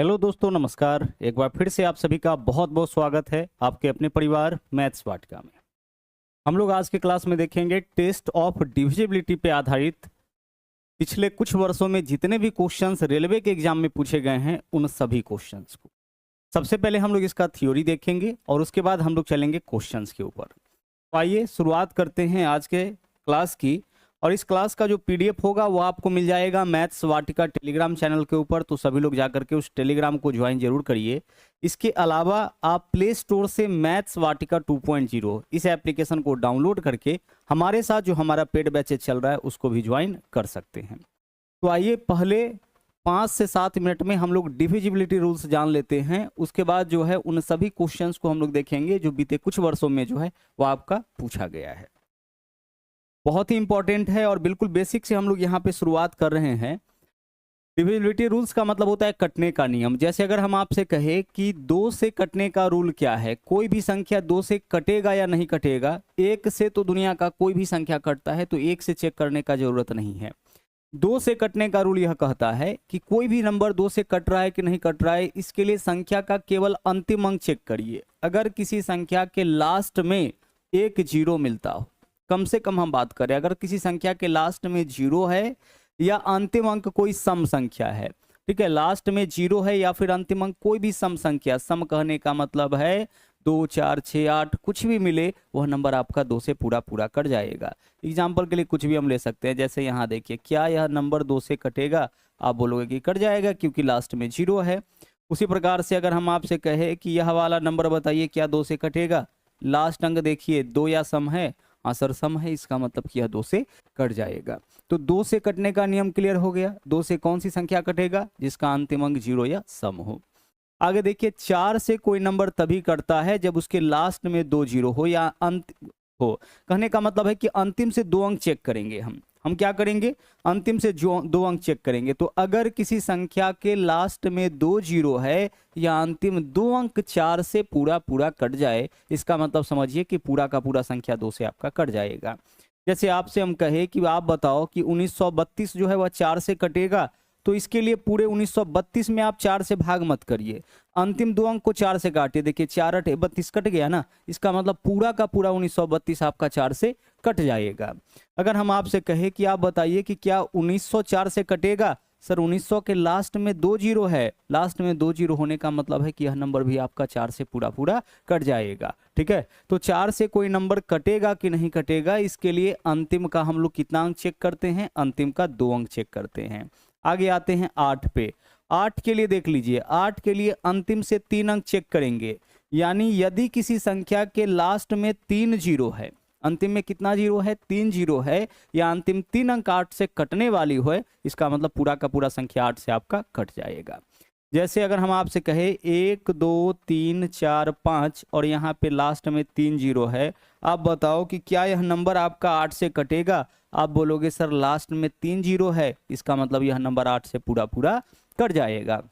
Hello दोस्तों, नमस्कार। एक बार फिर से आप सभी का बहुत बहुत स्वागत है आपके अपने परिवार मैथ्स वाटिका में। हम लोग आज के क्लास में देखेंगे टेस्ट ऑफ डिविजिबिलिटी पे आधारित पिछले कुछ वर्षों में जितने भी क्वेश्चंस रेलवे के एग्जाम में पूछे गए हैं उन सभी क्वेश्चंस को। सबसे पहले हम लोग इसका थ्योरी देखेंगे और उसके बाद हम लोग चलेंगे क्वेश्चंस के ऊपर। तो आइए शुरुआत करते हैं आज के क्लास की। और इस क्लास का जो पीडीएफ होगा वो आपको मिल जाएगा मैथ्स वाटिका टेलीग्राम चैनल के ऊपर, तो सभी लोग जाकर के उस टेलीग्राम को ज्वाइन जरूर करिए। इसके अलावा आप प्ले स्टोर से मैथ्स वाटिका 2.0 इस एप्लीकेशन को डाउनलोड करके हमारे साथ जो हमारा पेड बैच चल रहा है उसको भी ज्वाइन कर सकते हैं। तो आइए पहले 5 से 7 मिनट में हम लोग डिविजिबिलिटी रूल्स जान लेते हैं। उसके बाद जो है उन सभी क्वेश्चंस को हम लोग देखेंगे जो बीते कुछ वर्षों में जो है वो आपका पूछा गया है। बहुत ही इंपॉर्टेंट है और बिल्कुल बेसिक से हम लोग यहाँ पे शुरुआत कर रहे हैं। डिविजिबिलिटी रूल्स का मतलब होता है कटने का नियम। जैसे अगर हम आपसे कहे कि 2 से कटने का रूल क्या है, कोई भी संख्या 2 से कटेगा या नहीं कटेगा। 1 से तो दुनिया का कोई भी संख्या कटता है, तो 1 से चेक करने का जरूरत नहीं है। 2 से कटने का रूल यह कहता है कि कोई भी नंबर 2 से कट रहा है कि नहीं कट रहा है, इसके लिए संख्या का केवल अंतिम अंक चेक करिए। अगर किसी संख्या के लास्ट में एक जीरो मिलता हो, कम से कम हम बात करें, अगर किसी संख्या के लास्ट में जीरो है या अंतिम अंक कोई सम संख्या है, ठीक है, लास्ट में जीरो है या फिर अंतिम अंक कोई भी सम संख्या, सम कहने का मतलब है 2, 4, 6, 8 कुछ भी मिले, वह नंबर आपका 2 से पूरा कट जाएगा। एग्जाम्पल के लिए कुछ भी हम ले सकते हैं। जैसे यहाँ देखिए, क्या यह नंबर 2 से कटेगा? आप बोलोगे कि कट जाएगा क्योंकि लास्ट में जीरो है। उसी प्रकार से अगर हम आपसे कहे कि यह वाला नंबर बताइए क्या 2 से कटेगा, लास्ट अंक देखिए 2 या सम है, आंसर सम है, इसका मतलब कि यह 2 से कट जाएगा। तो 2 से कटने का नियम क्लियर हो गया। 2 से कौन सी संख्या कटेगा? जिसका अंतिम अंक जीरो या सम हो। आगे देखिए, 4 से कोई नंबर तभी कटता है जब उसके लास्ट में 2 जीरो हो या अंत हो। कहने का मतलब है कि अंतिम से 2 अंक चेक करेंगे। हम क्या करेंगे? अंतिम से जो 2 अंक चेक करेंगे। तो अगर किसी संख्या के लास्ट में 2 जीरो है या अंतिम 2 अंक 4 से पूरा कट जाए, इसका मतलब समझिए कि पूरा का पूरा संख्या 2 से आपका कट जाएगा। जैसे आपसे हम कहे कि आप बताओ कि 1932 जो है वह 4 से कटेगा, तो इसके लिए पूरे 1932 में आप 4 से भाग मत करिए, अंतिम 2 अंक को 4 से काटिए। देखिए 4 8 32 कट गया ना, इसका मतलब पूरा का पूरा 1932 आपका 4 से कट जाएगा। अगर हम आपसे कहे कि आप बताइए कि क्या 1904 से कटेगा? सर 1900 के लास्ट में 2 जीरो है, लास्ट में 2 जीरो होने का मतलब है कि यह नंबर भी आपका 4 से पूरा कट जाएगा। ठीक है, तो 4 से कोई नंबर कटेगा कि नहीं कटेगा, इसके लिए अंतिम का हम लोग कितना अंक चेक करते हैं? अंतिम का 2 अंक चेक करते हैं। आगे आते हैं 8 पे। 8 के लिए देख लीजिए, 8 के लिए अंतिम से 3 अंक चेक करेंगे। यानी यदि किसी संख्या के लास्ट में 3 जीरो है, अंतिम में कितना जीरो है? 3 जीरो है, या अंतिम 3 अंक 8 से कटने वाली हो, इसका मतलब पूरा का पूरा संख्या 8 से आपका कट जाएगा। जैसे अगर हम आपसे कहे 1 2 3 4 5 और यहाँ पे लास्ट में 3 जीरो है, आप बताओ कि क्या यह नंबर आपका 8 से कटेगा? आप बोलोगे सर लास्ट में 3 जीरो है, इसका मतलब यह नंबर 8 से पूरा कट जाएगा।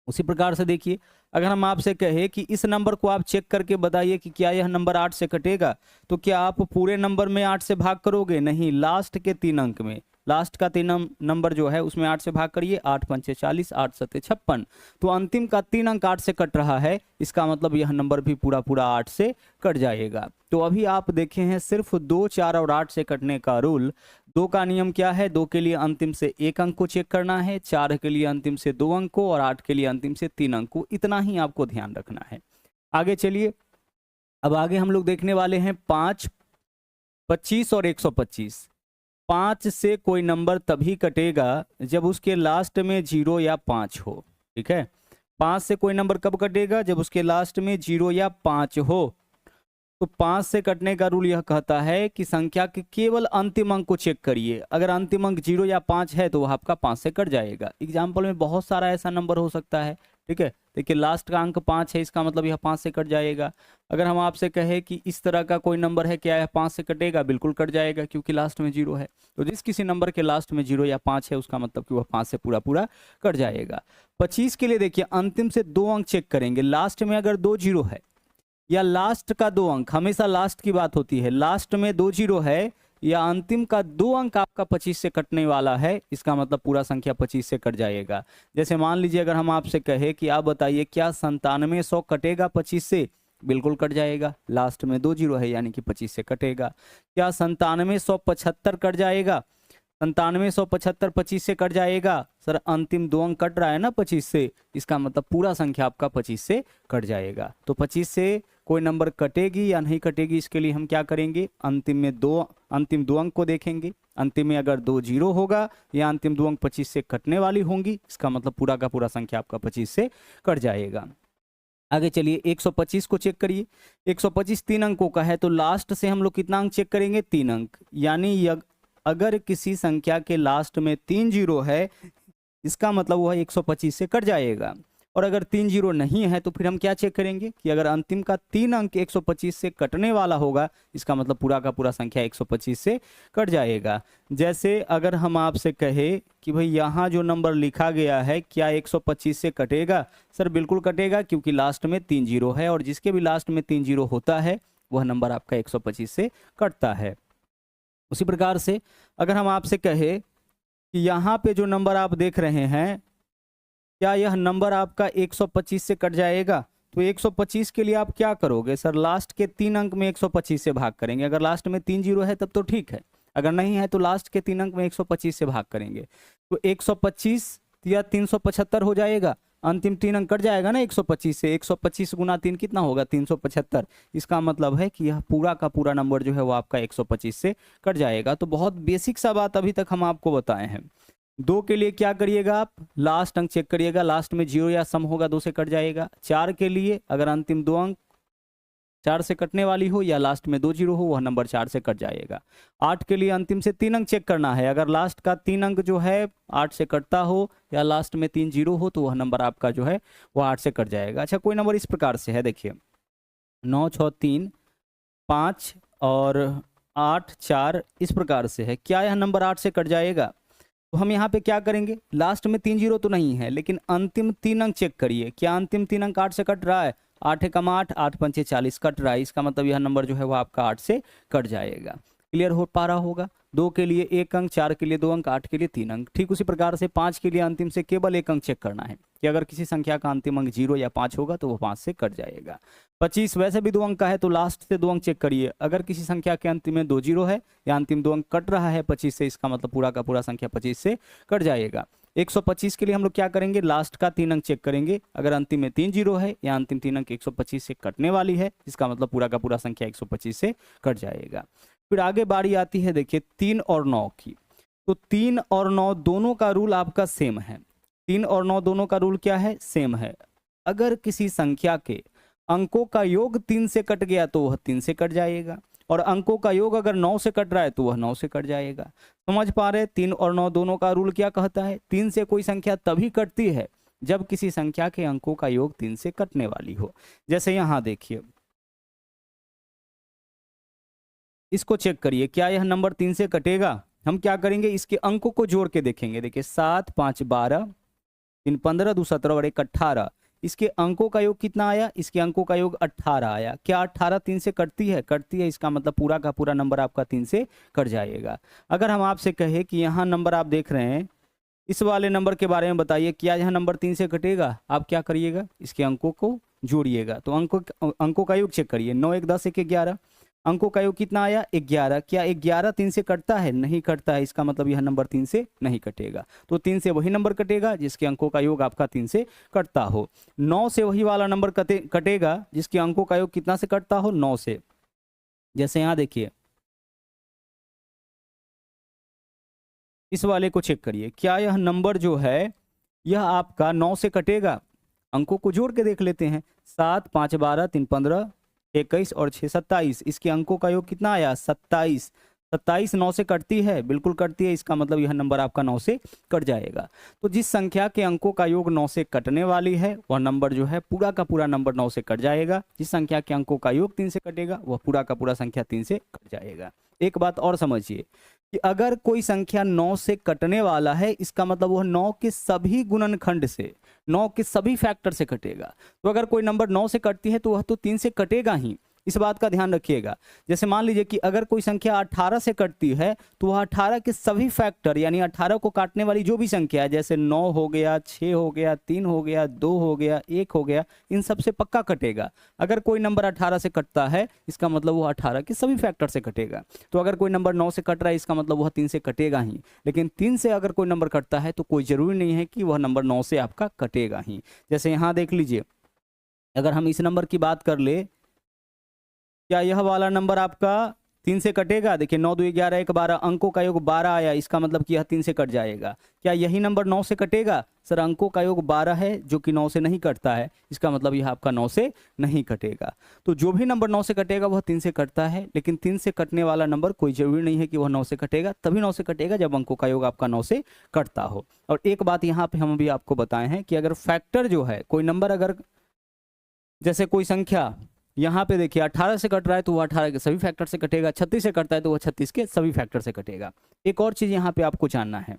उसी प्रकार से देखिए, अगर हम आपसे कहे कि इस नंबर को आप चेक करके बताइए कि क्या यह नंबर 8 से कटेगा, तो क्या आप पूरे नंबर में 8 से भाग करोगे? नहीं, लास्ट के 3 अंक में, लास्ट का 3 नंबर जो है उसमें 8 से भाग करिए। 8 पंचे 40, 8 सत्ते 56, तो अंतिम का 3 अंक 8 से कट रहा है, इसका मतलब यह नंबर भी पूरा 8 से कट जाएगा। तो अभी आप देखे हैं सिर्फ 2, 4 और 8 से कटने का रूल। 2 का नियम क्या है? 2 के लिए अंतिम से 1 अंक को चेक करना है, 4 के लिए अंतिम से 2 अंक को और 8 के लिए अंतिम से 3 अंक को। इतना ही आपको ध्यान रखना है। आगे चलिए, अब आगे हम लोग देखने वाले हैं 5, 25 और 125। 5 से कोई नंबर तभी कटेगा जब उसके लास्ट में 0 या 5 हो। ठीक है, 5 से कोई नंबर कब कटेगा? जब उसके लास्ट में 0 या 5 हो। तो 5 से कटने का रूल यह कहता है कि संख्या के केवल अंतिम अंक को चेक करिए। अगर अंतिम अंक 0 या 5 है तो वह आपका 5 से कट जाएगा। एग्जाम्पल में बहुत सारा ऐसा नंबर हो सकता है। ठीक है, देखिए लास्ट का अंक 5 है, इसका मतलब यह 5 से कट जाएगा। अगर हम आपसे कहे कि इस तरह का कोई नंबर है, क्या यह 5 से कटेगा? बिल्कुल कट जाएगा क्योंकि लास्ट में 0 है। तो जिस किसी नंबर के लास्ट में 0 या 5 है उसका मतलब कि वह 5 से पूरा कट जाएगा। 25 के लिए देखिए, अंतिम से 2 अंक चेक करेंगे। लास्ट में अगर 2 जीरो है या लास्ट का 2 अंक, हमेशा लास्ट की बात होती है, लास्ट में 2 जीरो है या अंतिम का 2 अंक आपका 25 से कटने वाला है, इसका मतलब पूरा संख्या 25 से कट जाएगा। जैसे मान लीजिए अगर हम आपसे कहे कि आप बताइए क्या 9700 कटेगा 25 से, बिल्कुल कट जाएगा, लास्ट में 2 जीरो है यानी कि 25 से कटेगा। क्या 9775 कट जाएगा, 9775 25 से कट जाएगा, सर अंतिम 2 अंक कट रहा है ना 25 से, इसका मतलब पूरा संख्या आपका 25 से कट जाएगा। तो 25 से कोई नंबर कटेगी या नहीं कटेगी, इसके लिए हम क्या करेंगे, अंतिम 2 अंक को देखेंगे। अंतिम में अगर 2 जीरो होगा या अंतिम 2 अंक 25 से कटने वाली होंगी, इसका मतलब पूरा का पूरा संख्या आपका 25 से कट जाएगा। आगे चलिए 125 को चेक करिए। 125 3 अंकों का है, तो लास्ट से हम लोग कितना अंक चेक करेंगे, 3 अंक। यानी अगर किसी संख्या के लास्ट में 3 जीरो है, इसका मतलब वह 125 से कट जाएगा। और अगर 3 जीरो नहीं है तो फिर हम क्या चेक करेंगे कि अगर अंतिम का 3 अंक 125 से कटने वाला होगा, इसका मतलब पूरा का पूरा संख्या 125 से कट जाएगा। जैसे अगर हम आपसे कहे कि भाई यहाँ जो नंबर लिखा गया है क्या 125 से कटेगा, सर बिल्कुल कटेगा, क्योंकि लास्ट में 3 जीरो है और जिसके भी लास्ट में 3 जीरो होता है वह नंबर आपका 125 से कटता है। उसी प्रकार से अगर हम आपसे कहे कि यहाँ पे जो नंबर आप देख रहे हैं, क्या यह नंबर आपका 125 से कट जाएगा, तो 125 के लिए आप क्या करोगे, सर लास्ट के 3 अंक में 125 से भाग करेंगे। अगर लास्ट में 3 जीरो है तब तो ठीक है, अगर नहीं है तो लास्ट के 3 अंक में 125 से भाग करेंगे, तो 125 या 375 हो जाएगा। अंतिम 3 अंक कट जाएगा ना 125 से, 125 गुना 3 कितना होगा, 375। इसका मतलब है कि यह पूरा का पूरा नंबर जो है वो आपका 125 से कट जाएगा। तो बहुत बेसिक सा बात अभी तक हम आपको बताए हैं। 2 के लिए क्या करिएगा, आप लास्ट अंक चेक करिएगा, लास्ट में जीरो या सम होगा 2 से कट जाएगा। 4 के लिए अगर अंतिम 2 अंक 4 से कटने वाली हो या लास्ट में 2 जीरो हो, वह नंबर 4 से कट जाएगा। 8 के लिए अंतिम से 3 अंक चेक करना है, अगर लास्ट का 3 अंक जो है 8 से कटता हो या लास्ट में 3 जीरो हो, तो वह नंबर आपका जो है वह 8 से कट जाएगा। अच्छा, कोई नंबर इस प्रकार से है, देखिए 9 6 3 5 और 8 4 इस प्रकार से है, क्या यह नंबर 8 से कट जाएगा। तो हम यहाँ पे क्या करेंगे, लास्ट में 3 जीरो तो नहीं है, लेकिन अंतिम 3 अंक चेक करिए, क्या अंतिम 3 अंक 8 से कट रहा है, 8 एकम 8 8 पंचे 40 कट रहा है, इसका मतलब यह नंबर जो है वो आपका 8 से कट जाएगा। क्लियर हो पा रहा होगा। 2 के लिए 1 अंक, 4 के लिए 2 अंक, 8 के लिए 3 अंक। ठीक उसी प्रकार से 5 के लिए अंतिम से केवल 1 अंक चेक करना है कि अगर किसी संख्या का अंतिम अंक 0 या 5 होगा तो वो 5 से कट जाएगा। 25 वैसे भी 2 अंक का है, तो लास्ट से 2 अंक चेक करिए, अगर किसी संख्या के अंतिम में 2 जीरो है या अंतिम 2 अंक कट रहा है 25 से, इसका मतलब पूरा का पूरा संख्या 25 से कट जाएगा। 125 के लिए हम लोग क्या करेंगे, लास्ट का 3 अंक चेक करेंगे, अगर अंतिम में 3 जीरो है या अंतिम 3 अंक 125 से कटने वाली है, इसका मतलब पूरा का पूरा संख्या 125 से कट जाएगा। फिर आगे बारी आती है देखिए 3 और 9 की। तो 3 और 9 दोनों का रूल आपका सेम है। 3 और 9 दोनों का रूल क्या है, सेम है। अगर किसी संख्या के अंकों का योग 3 से कट गया तो वह 3 से कट जाएगा, और अंकों का योग अगर 9 से कट रहा है तो वह 9 से कट जाएगा। समझ पा रहे, 3 और 9 दोनों का रूल क्या कहता है। 3 से कोई संख्या तभी कटती है जब किसी संख्या के अंकों का योग 3 से कटने वाली हो। जैसे यहां देखिए, इसको चेक करिए, क्या यह नंबर 3 से कटेगा। हम क्या करेंगे, इसके अंकों को जोड़ के देखेंगे। देखिए 7 5 12 3 15 2 17 और 1 18, इसके अंकों का योग कितना आया, इसके अंकों का योग 18 आया। क्या 18 3 से कटती है, कटती है, इसका मतलब पूरा का पूरा नंबर आपका 3 से कट जाएगा। अगर हम आपसे कहे कि यहाँ नंबर आप देख रहे हैं, इस वाले नंबर के बारे में बताइए, क्या यह नंबर 3 से कटेगा। आप क्या करिएगा, इसके अंकों को जोड़िएगा, तो अंकों का योग चेक करिए। 9 1 10 1 11, अंकों का योग कितना आया, 11। क्या 11 3 से कटता है, नहीं कटता है, इसका मतलब यह नंबर 3 से नहीं कटेगा। तो 3 से वही नंबर कटेगा जिसके अंकों का योग आपका 3 से कटता हो। 9 से वही वाला नंबर कटेगा जिसके अंकों का योग कितना से कटता हो, 9 से। जैसे यहां देखिए, इस वाले को चेक करिए, क्या यह नंबर जो है यह आपका 9 से कटेगा। अंकों को जोड़ के देख लेते हैं, 7 5 12 3 15 21 और 6 27, इसके अंकों का योग कितना आया, 27। 27 9 से कटती है, बिल्कुल कटती है, इसका मतलब यह नंबर आपका 9 से कट जाएगा। तो जिस संख्या के अंकों का योग 9 से कटने वाली है वह नंबर जो है पूरा का पूरा नंबर 9 से कट जाएगा। जिस संख्या के अंकों का योग 3 से कटेगा वह पूरा का पूरा संख्या 3 से कट जाएगा। एक बात और समझिए कि अगर कोई संख्या 9 से कटने वाला है, इसका मतलब वह 9 के सभी गुणनखंड से, 9 के सभी फैक्टर से कटेगा। तो अगर कोई नंबर 9 से कटती है तो वह तो 3 से कटेगा ही, इस बात का ध्यान रखिएगा। जैसे मान लीजिए कि अगर कोई संख्या 18 से कटती है तो वह 18 के सभी फैक्टर यानी 18 को काटने वाली जो भी संख्या है, जैसे 9 हो गया, 6 हो गया, 3 हो गया, 2 हो गया, 1 हो गया, इन सब से पक्का कटेगा। अगर कोई नंबर 18 से कटता है इसका मतलब वो 18 के सभी फैक्टर से कटेगा। तो अगर कोई नंबर 9 से कट रहा है इसका मतलब वह 3 से कटेगा ही। लेकिन 3 से अगर कोई नंबर कटता है तो कोई ज़रूरी नहीं है कि वह नंबर 9 से आपका कटेगा ही। जैसे यहाँ देख लीजिए, अगर हम इस नंबर की बात कर ले, क्या यह वाला नंबर आपका 3 से कटेगा? देखिए 9 2 11 1 12, अंकों का योग 12 आया, इसका मतलब कि यह 3 से कट जाएगा। क्या यही नंबर 9 से कटेगा? सर अंकों का योग 12 है जो कि 9 से नहीं कटता है, इसका मतलब यह आपका 9 से नहीं कटेगा। तो जो भी नंबर 9 से कटेगा वह 3 से कटता है, लेकिन 3 से कटने वाला नंबर कोई जरूरी नहीं है कि वह 9 से कटेगा, तभी 9 से कटेगा जब अंकों का योग आपका 9 से कटता हो। और एक बात यहाँ पे हम अभी आपको बताए हैं कि अगर फैक्टर जो है, कोई नंबर अगर जैसे कोई संख्या यहाँ पे देखिए 18 से कट रहा है तो वह 18 के सभी फैक्टर से कटेगा, 36 से कटता है तो वह 36 के सभी फैक्टर से कटेगा। एक और चीज़ यहाँ पे आपको जानना है,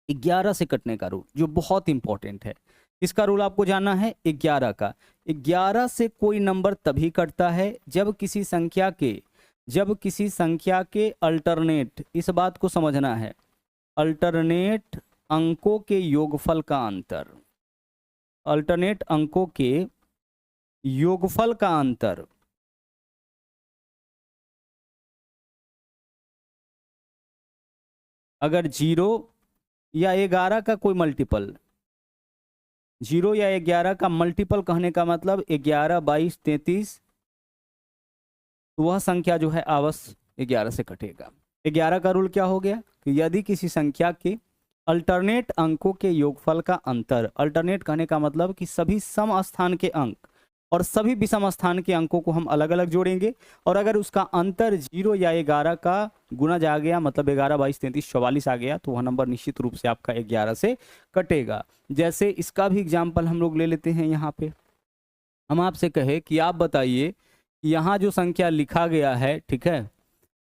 11 से कटने का रूल जो बहुत इंपॉर्टेंट है। इसका रूल आपको जानना है 11 का। 11 से कोई नंबर तभी कटता है जब किसी संख्या के अल्टरनेट, इस बात को समझना है, अल्टरनेट अंकों के योगफल का अंतर, अल्टरनेट अंकों के योगफल का अंतर अगर 0 या 11 का कोई मल्टीपल, 0 या 11 का मल्टीपल कहने का मतलब 11 22 33, तो वह संख्या जो है अवश्य 11 से कटेगा। 11 का रूल क्या हो गया कि यदि किसी संख्या के अल्टरनेट अंकों के योगफल का अंतर, अल्टरनेट कहने का मतलब कि सभी सम स्थान के अंक और सभी विषम स्थान के अंकों को हम अलग अलग जोड़ेंगे, और अगर उसका अंतर 0 या 11 का गुना जा गया, मतलब 11 22 33 44 आ गया, तो वह नंबर निश्चित रूप से आपका 11 से कटेगा। जैसे इसका भी एग्जाम्पल हम लोग ले लेते हैं। यहाँ पे हम आपसे कहे कि आप बताइए यहाँ जो संख्या लिखा गया है, ठीक है,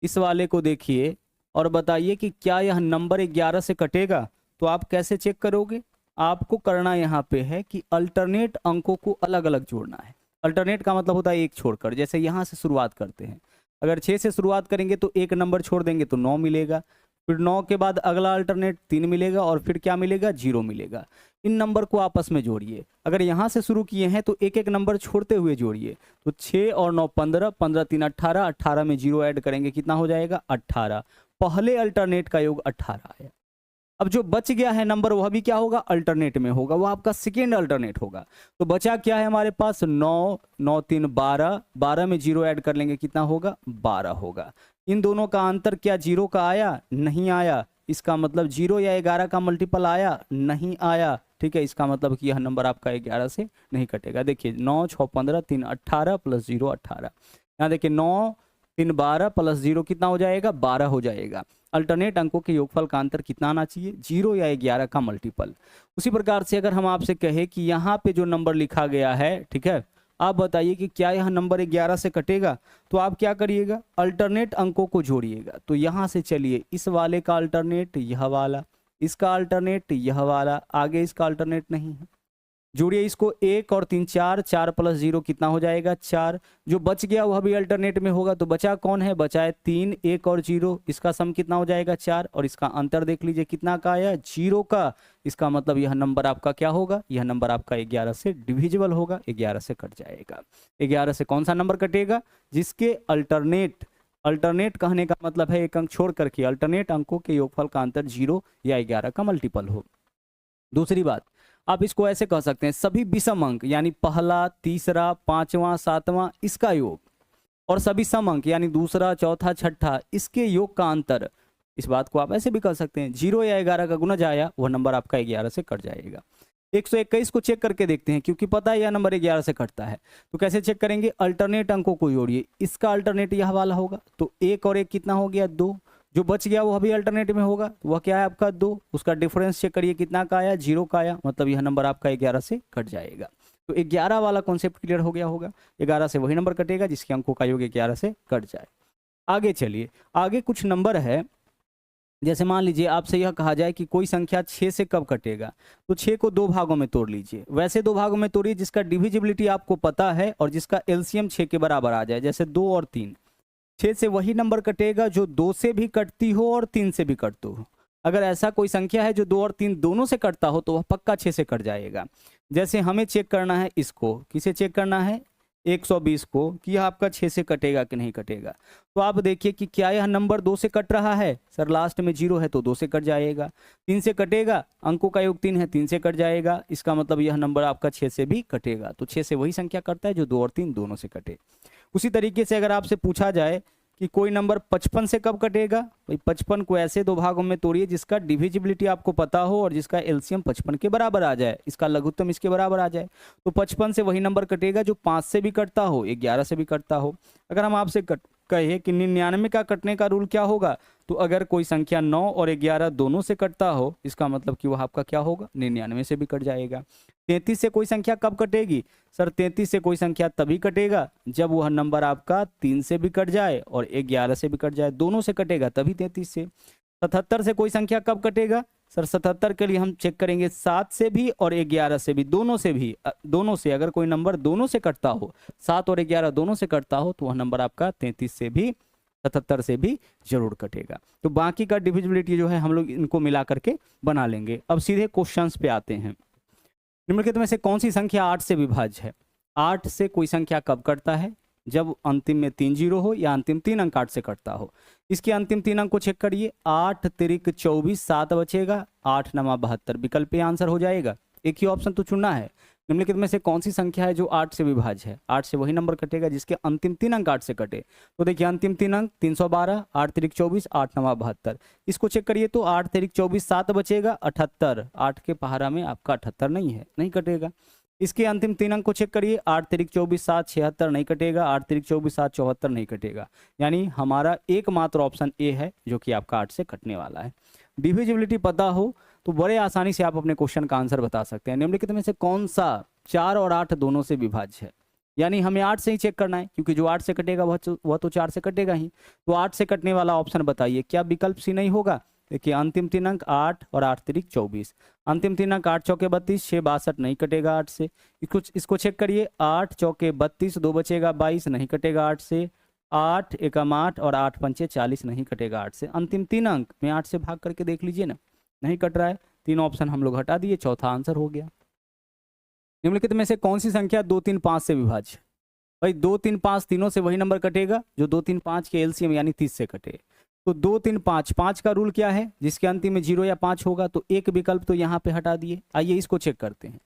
इस वाले को देखिए और बताइए कि क्या यह नंबर 11 से कटेगा। तो आप कैसे चेक करोगे? आपको करना यहाँ पे है कि अल्टरनेट अंकों को अलग अलग जोड़ना है। अल्टरनेट का मतलब होता है एक छोड़कर। जैसे यहाँ से शुरुआत करते हैं, अगर 6 से शुरुआत करेंगे तो एक नंबर छोड़ देंगे तो 9 मिलेगा, फिर 9 के बाद अगला अल्टरनेट 3 मिलेगा और फिर क्या मिलेगा? 0 मिलेगा। इन नंबर को आपस में जोड़िए। अगर यहाँ से शुरू किए हैं तो एक एक नंबर छोड़ते हुए जोड़िए। तो 6 और 9 15, 15 3 18, 18 में 0 ऐड करेंगे कितना हो जाएगा? 18। पहले अल्टरनेट का योग 18 आया। अब जो बच गया है नंबर वह भी क्या होगा? अल्टरनेट में होगा, वह आपका सेकेंड अल्टरनेट होगा। तो बचा क्या है हमारे पास? 9 9 3 12, 12 में 0 ऐड कर लेंगे कितना होगा? 12 होगा। इन दोनों का अंतर क्या 0 का आया? नहीं आया। इसका मतलब 0 या 11 का मल्टीपल आया? नहीं आया। ठीक है, इसका मतलब कि यह नंबर आपका 11 से नहीं कटेगा। देखिए 9 6 15 3 18 प्लस 0 18। यहाँ देखिए 9 3 12 प्लस 0 कितना हो जाएगा? 12 हो जाएगा। अल्टरनेट अंकों के योगफल का अंतर कितना आना चाहिए? 0 या 11 का मल्टीपल। उसी प्रकार से अगर हम आपसे कहे कि यहाँ पे जो नंबर लिखा गया है, ठीक है, आप बताइए कि क्या यह नंबर 11 से कटेगा। तो आप क्या करिएगा? अल्टरनेट अंकों को जोड़िएगा। तो यहाँ से चलिए, इस वाले का अल्टरनेट यह वाला, इसका अल्टरनेट यह वाला, आगे इसका अल्टरनेट नहीं है। जोड़िए इसको, 1 और 3 4, 4 प्लस 0 कितना हो जाएगा? 4। जो बच गया वह भी अल्टरनेट में होगा। तो बचा कौन है? बचा है 3, 1 और 0। इसका सम कितना हो जाएगा? 4। और इसका अंतर देख लीजिए कितना का आया? 0 का। इसका मतलब यह नंबर आपका क्या होगा? यह नंबर आपका 11 से डिविजिबल होगा, 11 से कट जाएगा। 11 से कौन सा नंबर कटेगा? जिसके अल्टरनेट, अल्टरनेट कहने का मतलब है एक अंक छोड़ करके अल्टरनेट अंकों के योगफल का अंतर 0 या 11 का मल्टीपल हो। दूसरी बात, आप इसको ऐसे कह सकते हैं, सभी विषम अंक यानी पहला, तीसरा, पांचवा, सातवां इसका योग और सभी सम अंक यानी दूसरा, चौथा, छठा इसके योग का अंतर। इस बात को आप ऐसे भी कर सकते हैं, 0 या 11 का गुना जाया वह नंबर आपका 11 से कट जाएगा। 121 को चेक करके देखते हैं, क्योंकि पता है यह नंबर 11 से कटता है। तो कैसे चेक करेंगे? अल्टरनेट अंकों को जोड़िए। इसका अल्टरनेट यह वाला होगा, तो 1 और 1 कितना हो गया? 2। जो बच गया वह भी अल्टरनेट में होगा, वह क्या है आपका? 2। उसका डिफरेंस चेक करिए कितना का आया? 0 का आया, मतलब यह नंबर आपका 11 से कट जाएगा। तो 11 वाला कॉन्सेप्ट क्लियर हो गया होगा। 11 से वही नंबर कटेगा जिसके अंकों का योग 11 से कट जाए। आगे चलिए, आगे कुछ नंबर है जैसे मान लीजिए आपसे यह कहा जाए कि कोई संख्या 6 से कब कटेगा, तो 6 को दो भागों में तोड़ लीजिए। वैसे दो भागों में तोड़िए जिसका डिविजिबिलिटी आपको पता है और जिसका एलसीएम 6 के बराबर आ जाए, जैसे 2 और 3। 6 से वही नंबर कटेगा जो 2 से भी कटती हो और 3 से भी कटती हो। अगर ऐसा कोई संख्या है जो 2 और 3 दोनों से कटता हो तो वह पक्का 6 से कट जाएगा। जैसे हमें चेक करना है इसको, किसे चेक करना है, 120 को, कि यह आपका 6 से कटेगा कि नहीं कटेगा। तो आप देखिए कि क्या यह नंबर 2 से कट रहा है, सर लास्ट में 0 है तो 2 से कट जाएगा। 3 से कटेगा, अंकों का योग 3 है, 3 से कट जाएगा, इसका मतलब यह नंबर आपका 6 से भी कटेगा। तो 6 से वही संख्या कटता है जो 2 और 3 दोनों से कटे। उसी तरीके से अगर आपसे पूछा जाए कि कोई नंबर 55 से कब कटेगा, भाई 55 को ऐसे दो भागों में तोड़िए जिसका डिविजिबिलिटी आपको पता हो और जिसका एलसीएम 55 के बराबर आ जाए, इसका लघुत्तम इसके बराबर आ जाए। तो 55 से वही नंबर कटेगा जो 5 से भी कटता हो, 11 से भी कटता हो। अगर हम आपसे कहे कि 99 का कटने का रूल क्या होगा, तो अगर कोई संख्या 9 और 11 दोनों से कटता हो, इसका मतलब कि वह आपका क्या होगा, 99 से भी कट जाएगा। 33 से कोई संख्या कब कटेगी, सर 33 से कोई संख्या तभी कटेगा जब वह नंबर आपका 3 से भी कट जाए और 11 से भी कट जाए, दोनों से कटेगा तभी 33 से। 77 से कोई संख्या कब कटेगा, सर 77 के लिए हम चेक करेंगे 7 से भी और 11 से भी, दोनों से भी, दोनों से अगर कोई नंबर दोनों से कटता हो, 7 और 11 दोनों से कटता हो, तो वह नंबर आपका 33 से भी 77 से भी जरूर कटेगा। तो बाकी का डिविजिबिलिटी जो है हम लोग इनको मिला करके बना लेंगे। अब सीधे क्वेश्चंस पे आते हैं। निम्नलिखित में से कौन सी संख्या 8 से विभाज्य है। 8 से कोई संख्या कब कटता है, जब अंतिम में 3 जीरो हो या अंतिम 3 अंक 8 से कटता हो। इसके अंतिम 3 अंक को चेक करिए, 8 तिरिक 24, 7 बचेगा, 8 नमा 72, विकल्प पे आंसर हो जाएगा। एक ही ऑप्शन तो चुनना है। निम्नलिखित में से कौन सी संख्या है जो 8 से विभाज्य है। 8 से वही नंबर कटेगा जिसके अंतिम 3 अंक 8 से कटे। तो देखिए अंतिम 3 अंक 312, 8 तिरिक 24, 8 नमा 72। इसको चेक करिए तो 8 तिरिक 24, 7 बचेगा, 78। 8 के पहाड़ा में आपका 78 नहीं है, नहीं कटेगा। इसके अंतिम 3 अंक को चेक करिए, 8 तिरिक 24, 7 76 नहीं कटेगा, 8 तिरिक 24, 7 74 नहीं कटेगा। यानी हमारा एकमात्र ऑप्शन ए है जो कि आपका 8 से कटने वाला है। डिविजिबिलिटी पता हो तो बड़े आसानी से आप अपने क्वेश्चन का आंसर बता सकते हैं। निम्नलिखित में से कौन सा 4 और 8 दोनों से विभाज्य है। यानी हमें 8 से ही चेक करना है, क्योंकि जो 8 से कटेगा वह तो 4 से कटेगा ही। तो 8 से कटने वाला ऑप्शन बताइए, क्या विकल्प सी नहीं होगा। देखिए अंतिम 3 अंक 8 और 8 तिरिक 24, अंतिम 3 अंक 8 चौके 32, 6 62 नहीं कटेगा 8 से। इसको चेक करिए, 8 चौके 32, 2 बचेगा 22 नहीं कटेगा 8 से। 8 एकम 8 और 8 पंचे 40 नहीं कटेगा 8 से। अंतिम 3 अंक में 8 से भाग करके देख लीजिए ना, नहीं कट रहा है। 3 ऑप्शन हम लोग हटा दिए, चौथा आंसर हो गया। निम्नलिखित में से कौन सी संख्या 2 3 5 से विभाज्य। भाई 2 3 5 तीनों से वही नंबर कटेगा जो 2 3 5 के एलसीएम यानी 30 से कटे। तो 2 3 5, 5 का रूल क्या है, जिसके अंतिम में 0 या 5 होगा, तो एक विकल्प तो यहाँ पे हटा दिए। आइए इसको चेक करते हैं।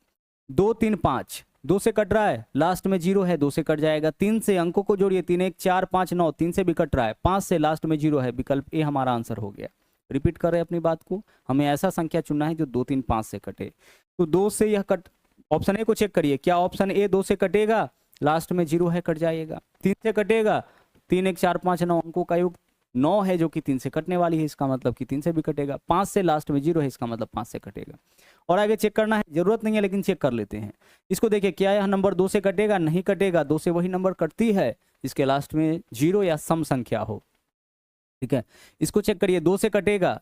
2 3 5 2 से कट रहा है, लास्ट में 0 है, 2 से कट जाएगा। 3 से अंकों को जोड़िए, 3 1 4 5 9, 3 से भी कट रहा है। 5 से लास्ट में 0 है, विकल्प ए हमारा आंसर हो गया। रिपीट कर रहे हैं अपनी बात को, हमें ऐसा संख्या चुनना है जो 2 3 5 से कटे। तो 2 से यह कट, ऑप्शन ए को चेक करिए, क्या ऑप्शन ए 2 से कटेगा, लास्ट में 0 है, कट जाएगा। 3 से कटेगा, 3 1 4 5 9, अंकों का योग 9 है जो कि 3 से कटने वाली है, इसका मतलब कि 3 से भी कटेगा। 5 से लास्ट में 0 है, इसका मतलब 5 से कटेगा। और आगे चेक करना है, जरूरत नहीं है लेकिन चेक कर लेते हैं। इसको देखिए, क्या यह नंबर 2 से कटेगा, नहीं कटेगा। 2 से वही नंबर कटती है जिसके लास्ट में 0 या सम संख्या हो, ठीक है। इसको चेक करिए, 2 से कटेगा,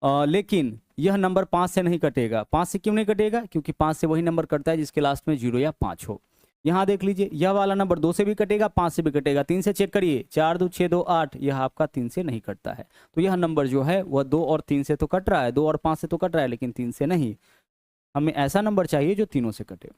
लेकिन यह नंबर 5 से नहीं कटेगा। 5 से क्यों नहीं कटेगा, क्योंकि 5 से वही नंबर कटता है जिसके लास्ट में 0 या 5 हो। यहाँ देख लीजिए, यह वाला नंबर 2 से भी कटेगा, 5 से भी कटेगा। 3 से चेक करिए, 4 2 6 2 8, यह आपका 3 से नहीं कटता है। तो यह नंबर जो है वह 2 और 3 से तो कट रहा है, 2 और 5 से तो कट रहा है, लेकिन 3 से नहीं। हमें ऐसा नंबर चाहिए जो तीनों से कटे।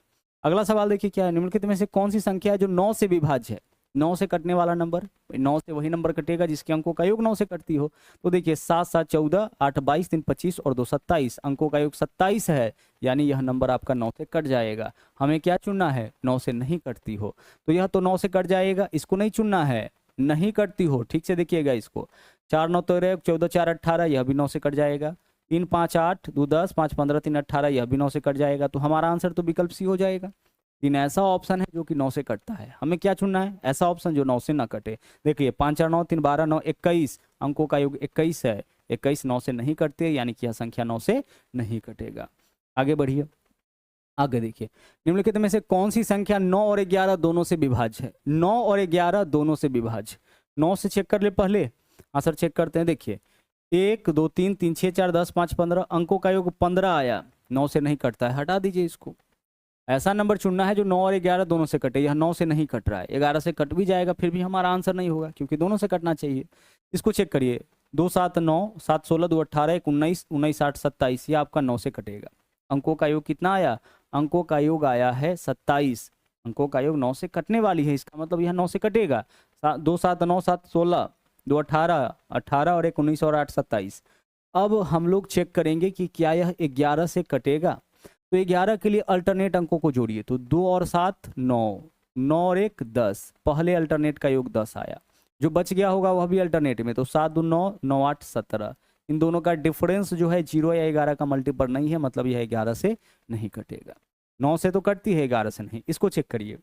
अगला सवाल देखिए क्या है, निम्नलिखित में से कौन सी संख्या है जो 9 से विभाज्य है। 9 से कटने वाला नंबर, 9 से वही नंबर कटेगा जिसके अंकों का योग 9 से कटती हो। तो देखिए 7 7 14, 8 22, 3 25 और 2 27, अंकों का योग 27 है, यानी यह नंबर आपका 9 से कट जाएगा। हमें क्या चुनना है, 9 से नहीं कटती हो। तो यह तो 9 से कट जाएगा, इसको नहीं चुनना है, नहीं कटती हो। ठीक से देखिएगा इसको, 4 9 13, 14 4 18, यह भी 9 से कट जाएगा। 3 5 8, 2 10, 5 15, 3 18, यह भी 9 से कट जाएगा। तो हमारा आंसर तो विकल्प सी हो जाएगा। 3 ऐसा ऑप्शन है जो कि 9 से कटता है। हमें क्या चुनना है, ऐसा ऑप्शन जो 9 से ना कटे। देखिए 5 4 9, 3 12 9, 21, अंकों का योग 21 है। 21 9 से नहीं कटते, यानी कि यह संख्या 9 से नहीं कटेगा। आगे बढ़िए, आगे देखिए, निम्नलिखित में से कौन सी संख्या 9 और 11 दोनों से विभाज्य है। 9 और 11 दोनों से विभाज्य, 9 से चेक कर ले, पहले आंसर चेक करते हैं। देखिए 1 2 3 3 6 4 10 5 15 अंकों का योग 15 आया, 9 से नहीं कटता है, हटा दीजिए इसको। ऐसा नंबर चुनना है जो 9 और 11 दोनों से कटे। यह 9 से नहीं कट रहा है, 11 से कट भी जाएगा फिर भी हमारा आंसर नहीं होगा क्योंकि दोनों से कटना चाहिए। इसको चेक करिए, 2 7 9 7 16 2 18 1 19 19 8 27, ये आपका 9 से कटेगा। अंकों का योग कितना आया? अंकों का योग आया है 27। अंकों का योग 9 से कटने वाली है, इसका मतलब यह 9 से कटेगा। 2 7 9 7 16 2 18 18 और 1 19 और 8 27। अब हम लोग चेक करेंगे कि क्या यह 11 से कटेगा। तो 11 के लिए अल्टरनेट अंकों को जोड़िए, तो 2 और 7 9, 9 और 1 10, पहले अल्टरनेट का योग 10 आया, जो बच गया होगा वह भी अल्टरनेट में, तो 7 2 9 9 8 17। इन दोनों का डिफरेंस जो है 0 या 11 का मल्टीपल नहीं है, मतलब यह 11 से नहीं कटेगा। 9 से तो कटती है, 11 से नहीं। इसको चेक करिए,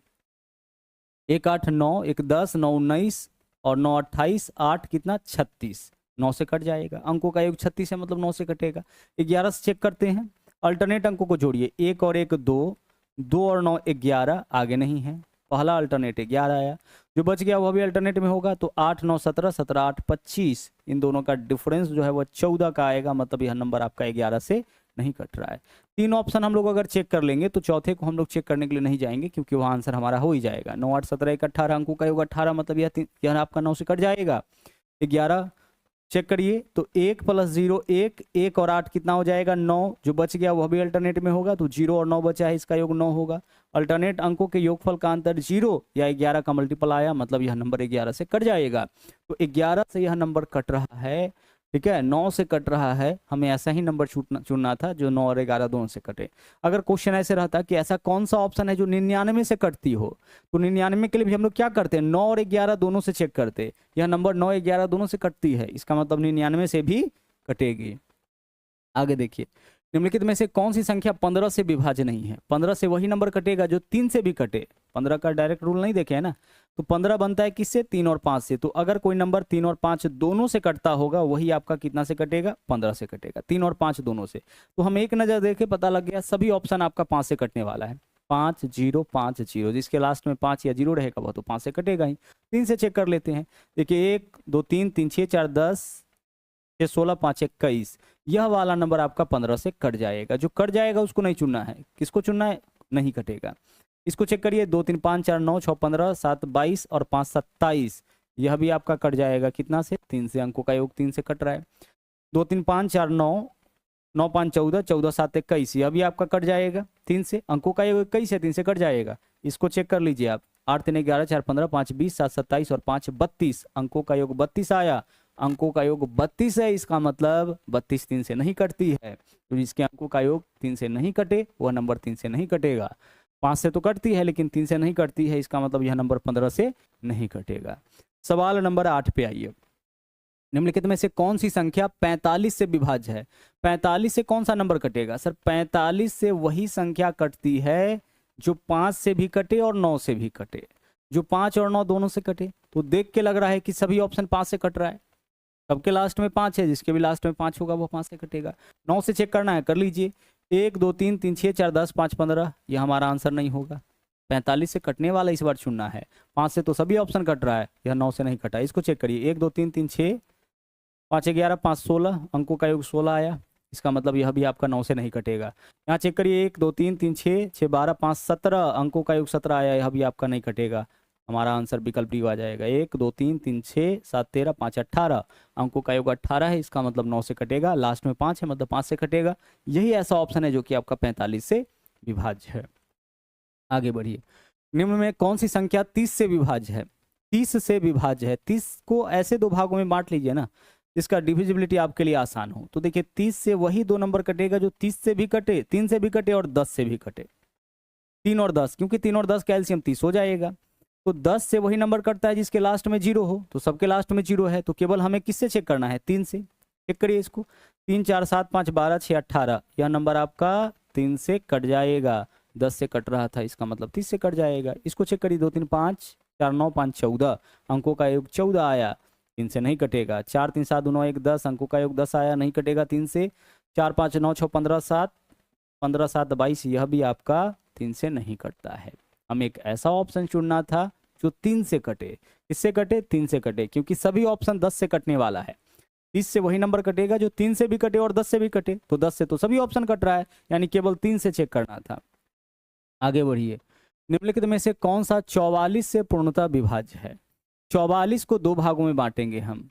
1 8 9 1 10 9 19 और 9 28 8 कितना 36, 9 से कट जाएगा। अंकों का योग 36 है, मतलब 9 से कटेगा। 11 से चेक करते हैं, अल्टरनेट अंकों को जोड़िए, 1 और 1 2, 2 और 9 11, आगे नहीं है, पहला अल्टरनेट 11 आया, जो बच गया वह भी अल्टरनेट में होगा, तो 8 9 17 17 8 25, इन दोनों का डिफरेंस जो है वह 14 का आएगा, मतलब यह नंबर आपका 11 से नहीं कट रहा है। 3 ऑप्शन हम लोग अगर चेक कर लेंगे तो चौथे को हम लोग चेक करने के लिए नहीं जाएंगे क्योंकि वह आंसर हमारा हो ही जाएगा। 9 8 17 1 18, अंकों का योग 18, मतलब यह आपका 9 से कट जाएगा। 11 चेक करिए, तो 1 + 0 1, 1 और 8 कितना हो जाएगा 9, जो बच गया वह भी अल्टरनेट में होगा, तो 0 और 9 बचा है, इसका योग 9 होगा। अल्टरनेट अंकों के योगफल का अंतर 0 या 11 का मल्टीपल आया, मतलब यह नंबर 11 से कट जाएगा। तो 11 से यह नंबर कट रहा है, ठीक है, 9 से कट रहा है। हमें ऐसा ही नंबर चुनना था जो 9 और 11 दोनों से कटे। अगर क्वेश्चन ऐसे रहता कि ऐसा कौन सा ऑप्शन है जो 99 से कटती हो, तो 99 के लिए भी हम लोग क्या करते हैं, 9 और 11 दोनों से चेक करते। यह नंबर 9 11 दोनों से कटती है, इसका मतलब 99 से भी कटेगी। आगे देखिए, निम्नलिखित में से कौन सी संख्या 15 से विभाज्य नहीं है? 15 से वही नंबर कटेगा जो 3 से भी कटे। 15 का डायरेक्ट रूल नहीं देखे है ना, तो 15 बनता है किससे? 3 और 5 से। तो अगर कोई नंबर 3 और 5 दोनों से कटता होगा, वही आपका कितना से कटेगा? 15 से कटेगा, 3 और 5 दोनों से। तो हम एक नजर देखे पता लग गया, सभी ऑप्शन आपका 5 से कटने वाला है। 5 0 5 0, जिसके लास्ट में 5 या 0 रहेगा वह तो 5 से कटेगा ही। 3 से चेक कर लेते हैं, देखिए 1 2 3 3 6 4 10 6 16 5 21, यह वाला नंबर आपका 15 से कट जाएगा। जो कट जाएगा उसको नहीं चुनना है, किसको चुनना है? नहीं कटेगा। इसको चेक करिए, 2 3 5 4 9 6 15 7 22 और 5 27, यह भी आपका कट जाएगा कितना से? 3 से। अंकों का योग 3 से कट रहा है। 2 3 5 4 9 9 5 14 14 7 21, यह भी आपका कट जाएगा 3 से। अंकों का योग 21 है, 3 से कट जाएगा। इसको चेक कर लीजिए आप, 8 3 11 4 15 5 20 7 27 और 5 32, अंकों का योग 32 आया। अंकों का योग 32 है, इसका मतलब 32 3 से नहीं कटती है। तो जिसके अंकों का योग 3 से नहीं कटे वह नंबर 3 से नहीं कटेगा। 5 से तो कटती है लेकिन 3 से नहीं कटती है, इसका मतलब यह नंबर 15 से नहीं कटेगा। सवाल नंबर 8 पे आइए, निम्नलिखित में से कौन सी संख्या 45 से विभाज्य है? 45 से कौन सा नंबर कटेगा? सर 45 से वही संख्या कटती है जो 5 से भी कटे और 9 से भी कटे, जो 5 और 9 दोनों से कटे। तो देख के लग रहा है कि सभी ऑप्शन 5 से कट रहा है, सबके लास्ट में 5 है, जिसके भी लास्ट में 5 होगा वो 5 से कटेगा। 9 से चेक करना है, कर लीजिए, 1 2 3 3 6 4 10 5 15, यह हमारा आंसर नहीं होगा। 45 से कटने वाला इस बार चुनना है, 5 से तो सभी ऑप्शन कट रहा है, यह 9 से नहीं कटा। इसको चेक करिए, 1 2 3 3 6 5 11 5 16, अंकों का योग 16 आया, इसका मतलब यह भी आपका 9 से नहीं कटेगा। यहाँ चेक करिए, 1 2 3 3 6 6 12 5 17, अंकों का योग 17 आया, यह भी आपका नहीं कटेगा। हमारा आंसर विकल्प डी आ जाएगा। 1 2 3 3 6 7 13 5 18, अंकों का योग 18 है, इसका मतलब 9 से कटेगा। लास्ट में 5 है, मतलब 5 से कटेगा। यही ऐसा ऑप्शन है जो कि आपका 45 से विभाज्य है। आगे बढ़िए, निम्न में कौन सी संख्या 30 से विभाज्य है? 30 से विभाज्य है। 30 को ऐसे दो भागों में बांट लीजिए ना, जिसका डिविजिबिलिटी आपके लिए आसान हो। तो देखिए 30 से वही दो नंबर कटेगा जो 30 से भी कटे, 3 से भी कटे और 10 से भी कटे। 3 और 10, क्योंकि 3 और 10 का एलसीएम 30 हो जाएगा। तो 10 से वही नंबर कटता है जिसके लास्ट में 0 हो, तो सबके लास्ट में 0 है, तो केवल हमें किससे चेक करना है? 3 से। चेक करिए इसको, 3 4 7 5 12 6 18, यह नंबर आपका 3 से कट जाएगा। 10 से कट रहा था, इसका मतलब 30 से कट जाएगा। इसको चेक करिए, 2 3 5 4 9 5 14, अंकों का योग 14 आया, 3 से नहीं कटेगा। 4 3 7 2 9 1 10, अंकों का योग 10 आया, नहीं कटेगा 3 से। 4 5 9 6 15 7, 15 7 22, यह भी आपका 3 से नहीं कटता है। हमें एक ऐसा ऑप्शन चुनना था जो 3 से कटे। किससे कटे? 3 से कटे, क्योंकि सभी ऑप्शन 10 से कटने वाला है। 30 से वही नंबर कटेगा जो 3 से भी कटे और 10 से भी कटे। तो 10 से तो सभी ऑप्शन कट रहा है, यानी केवल 3 से चेक करना था। आगे बढ़िए। निम्नलिखित में से कौन सा 44 से पूर्णतः विभाज्य है? 44 को दो भागों में बांटेंगे हम।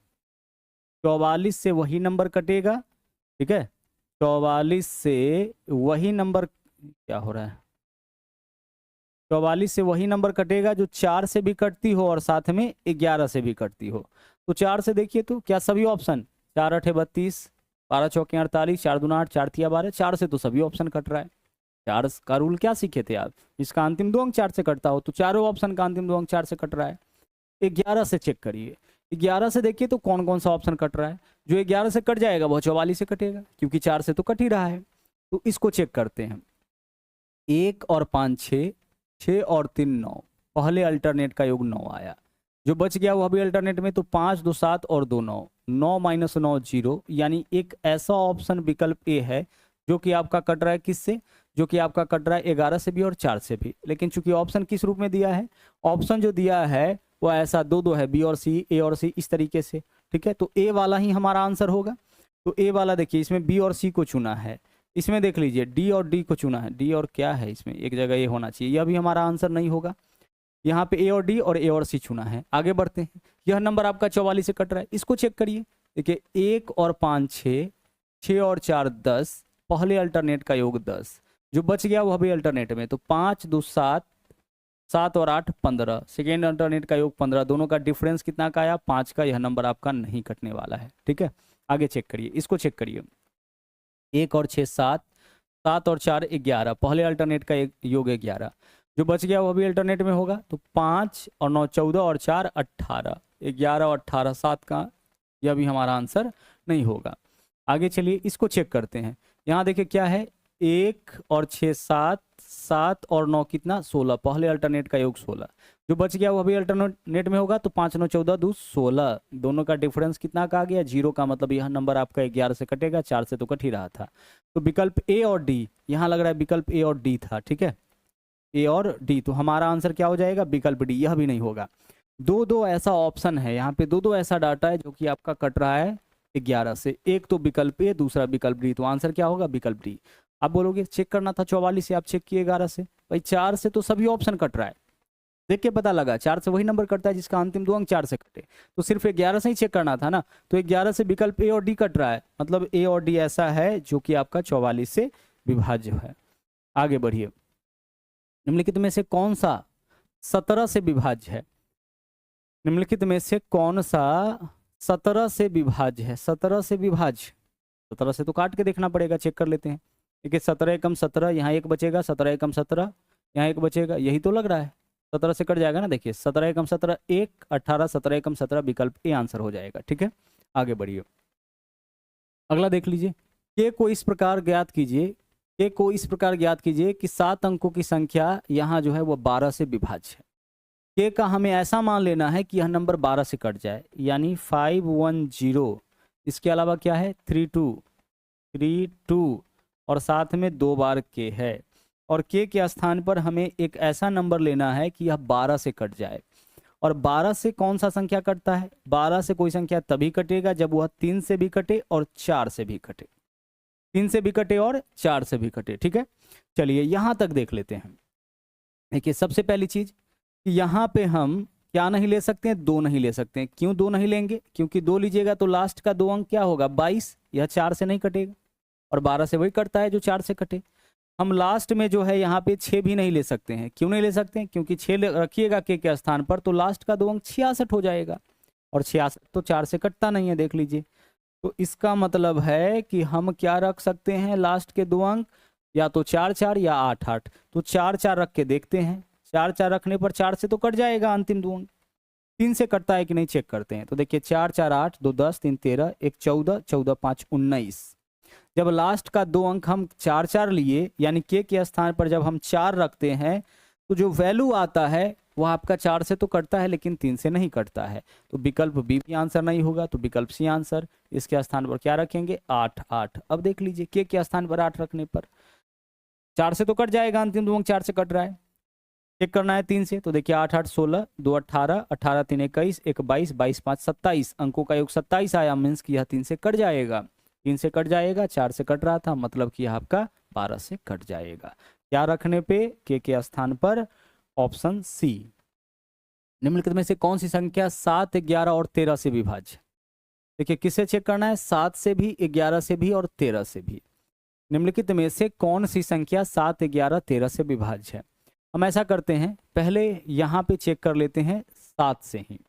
44 से वही नंबर कटेगा, ठीक है। 44 से वही नंबर, क्या हो रहा है, 44 से वही नंबर कटेगा जो 4 से भी कटती हो और साथ में 11 से भी कटती हो। तो 4 से देखिए तो क्या सभी ऑप्शन, 4 8 32, 12 चौके 48, 4 दूना 8, 4 तिया 12, 4 से तो सभी ऑप्शन कट रहा है। 4 का रूल क्या सीखे थे आप, इसका अंतिम दो अंक 4 से कटता हो, तो चारों ऑप्शन का अंतिम दो अंक 4 से कट रहा है। 11 से चेक करिए, 11 से देखिए तो कौन कौन सा ऑप्शन कट रहा है। जो 11 से कट जाएगा वह 44 से कटेगा, क्योंकि 4 से तो कट ही रहा है। तो इसको चेक करते हैं। 1 और 5 6, 6 और 3 9, पहले अल्टरनेट का योग 9 आया। जो बच गया वह भी अल्टरनेट में, तो 5 2 7 और 2 9, 9 - 9 0, यानी एक ऐसा ऑप्शन विकल्प ए है जो कि आपका कट रहा है किससे, जो कि आपका कट रहा है 11 से भी और 4 से भी। लेकिन चूंकि ऑप्शन किस रूप में दिया है, ऑप्शन जो दिया है वह ऐसा दो दो है, बी और सी, ए और सी, इस तरीके से, ठीक है। तो ए वाला ही हमारा आंसर होगा। तो ए वाला देखिए, इसमें बी और सी को चुना है, इसमें देख लीजिए डी और डी को चुना है, डी और क्या है, इसमें एक जगह ए होना चाहिए, यह भी हमारा आंसर नहीं होगा। यहाँ पे ए और डी और ए और सी चुना है। आगे बढ़ते हैं। यह नंबर आपका 44 से कट रहा है, इसको चेक करिए। देखिए 1 और 5 6, 6 और 4 10, पहले अल्टरनेट का योग 10, जो बच गया वह भी अल्टरनेट में, तो 5 2 7, 7 और 8 15, सेकेंड अल्टरनेट का योग 15, दोनों का डिफरेंस कितना का आया, 5 का। यह नंबर आपका नहीं कटने वाला है, ठीक है। आगे चेक करिए, इसको चेक करिए। 1 और 6 7, 7 और 4 11, पहले अल्टरनेट का योग 11, जो बच गया वह भी अल्टरनेट में होगा। तो 5 और 9 14 और 4 18, 11 और 18 7 का, यह भी हमारा आंसर नहीं होगा। आगे चलिए, इसको चेक करते हैं। यहाँ देखिए क्या है, 1 और 6 7, 7 और 9 कितना 16, पहले अल्टरनेट का योग 16, जो बच गया वह भी अल्टरनेट में होगा। तो 5 9 14 2 16, दोनों का डिफरेंस कितना का आ गया, 0 का, मतलब यह नंबर आपका 11 से कटेगा, 4 से तो कट ही रहा था। तो विकल्प ए और डी, यहाँ लग रहा है विकल्प ए और डी था, ठीक है, ए और डी। तो हमारा आंसर क्या हो जाएगा, विकल्प डी। यह भी नहीं होगा। दो दो ऐसा ऑप्शन है यहाँ पे, दो दो ऐसा डाटा है जो कि आपका कट रहा है 11 से, एक तो विकल्प ए, दूसरा विकल्प डी। तो आंसर क्या होगा, विकल्प डी। आप बोलोगे चेक करना था 44 से, आप चेक किए 11 से। भाई 4 से तो सभी ऑप्शन कट रहा है, देख के पता लगा 4 से वही नंबर कटता है जिसका अंतिम दो अंक 4 से कटे, तो सिर्फ 11 से ही चेक करना था ना। तो 11 से विकल्प ए और डी कट रहा है, मतलब ए और डी ऐसा है जो कि आपका 44 से विभाज्य है। आगे बढ़िए। निम्नलिखित में से कौन सा 17 से विभाज्य है? निम्नलिखित में से कौन सा 17 से विभाज्य है? 17 से विभाज्य, 17 से तो काट के देखना पड़ेगा, चेक कर लेते हैं। देखिए 17 एकम 17, यहाँ एक बचेगा, 17 एकम 17, यहाँ एक बचेगा, यही तो लग रहा है। 17 से कट जाएगा ना, देखिए 17 एकम 17 1 18, 17 एकम 17, विकल्प ए आंसर हो जाएगा, ठीक है। आगे बढ़िए, अगला देख लीजिए। के को इस प्रकार ज्ञात कीजिए, के को इस प्रकार ज्ञात कीजिए कि 7 अंकों की संख्या यहाँ जो है वो 12 से विभाज्य है। के का हमें ऐसा मान लेना है कि यह नंबर 12 से कट जाए, यानी 510, इसके अलावा क्या है 32 और साथ में 2 बार के है, और के स्थान पर हमें एक ऐसा नंबर लेना है कि यह 12 से कट जाए। और 12 से कौन सा संख्या कटता है? 12 से कोई संख्या तभी कटेगा जब वह 3 से भी कटे और 4 से भी कटे, 3 से भी कटे और 4 से भी कटे, ठीक है। चलिए यहाँ तक देख लेते हैं। देखिए सबसे पहली चीज, यहाँ पे हम क्या नहीं ले सकते हैं, 2 नहीं ले सकते हैं। क्यों 2 नहीं लेंगे? क्योंकि 2 लीजिएगा तो लास्ट का 2 अंक क्या होगा 22, यह 4 से नहीं कटेगा, और 12 से वही कटता है जो 4 से कटे। हम लास्ट में जो है यहाँ पे 6 भी नहीं ले सकते हैं। क्यों नहीं ले सकते हैं? क्योंकि 6 रखिएगा के स्थान पर तो लास्ट का 2 अंक 66 हो जाएगा, और 66 तो 4 से कटता नहीं है, देख लीजिए। तो इसका मतलब है कि हम क्या रख सकते हैं लास्ट के 2 अंक, या तो 4 4 या 8 8। तो 4 4 रख के देखते हैं, 4 4 रखने पर 4 से तो कट जाएगा अंतिम 2 अंक। 3 से कटता है कि नहीं चेक करते हैं। तो देखिए 4 4 8, 2 10, 3 13, 1 14, 14 5 19। जब लास्ट का 2 अंक हम 4 4 लिए, यानी के स्थान पर जब हम 4 रखते हैं, तो जो वैल्यू आता है वह आपका 4 से तो कटता है लेकिन 3 से नहीं कटता है। तो विकल्प बी भी आंसर नहीं होगा, तो विकल्प सी आंसर। इसके स्थान पर क्या रखेंगे 8 8। अब देख लीजिए के स्थान पर 8 रखने पर 4 से तो कट जाएगा, अंतिम 2 अंक 4 से कट रहा है। चेक करना है 3 से, तो देखिए 8 8 16, 2 18, 18 3 21, 1 22, 22 5 27, अंकों का योग 27 आया, मीन्स कि यह 3 से कट जाएगा, 3 से कट जाएगा, 4 से कट रहा था, मतलब कि यह आपका 12 से कट जाएगा। क्या रखने पे? के स्थान पर ऑप्शन सी। निम्नलिखित में से कौन सी संख्या 7, 11 और 13 से विभाज्य? देखिए किसे चेक करना है? 7 से भी, 11 से भी और 13 से भी। निम्नलिखित में से कौन सी संख्या 7, 11, 13 से विभाज्य है? हम ऐसा करते हैं, पहले यहाँ पे चेक कर लेते हैं 7 से ही।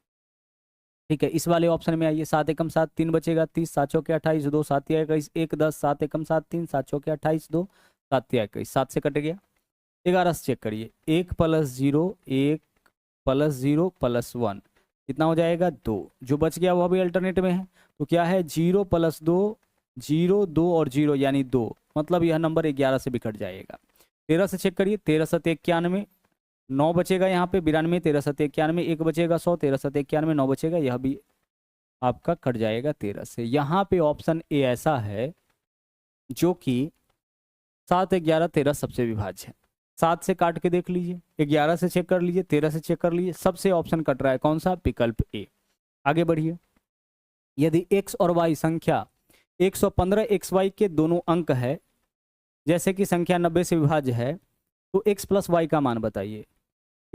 ठीक है, इस वाले ऑप्शन में आइए। 7 एकम 7, 3 बचेगा 30, 7 चौके 28, 2 7 या 21, 1 10, 7 एकम 7 3, 7 चौके 28, 2 7 या 21, 7 से कट गया। 11 से चेक करिए, 1 + 0, 1 + 0 + 1 कितना हो जाएगा? 2। जो बच गया वह भी अल्टरनेट में है, तो क्या है? 0 + 2, 0 2 और 0 यानी 2, मतलब यह नंबर 11 से भी कट जाएगा। 13 से चेक करिए, 13 7 91, 9 बचेगा यहाँ पे 92, 13 7 91, 1 बचेगा 100, 13 7 91, 9 बचेगा, यह भी आपका कट जाएगा 13 से। यहाँ पे ऑप्शन ए ऐसा है जो कि 7, 11, 13 सबसे विभाज्य है। 7 से काट के देख लीजिए, 11 से चेक कर लीजिए, 13 से चेक कर लीजिए, सबसे ऑप्शन कट रहा है कौन सा? विकल्प ए। आगे बढ़िए। यदि x और y संख्या 115 xy के दोनों अंक है, जैसे कि संख्या 90 से विभाज्य है, तो x + y का मान बताइए।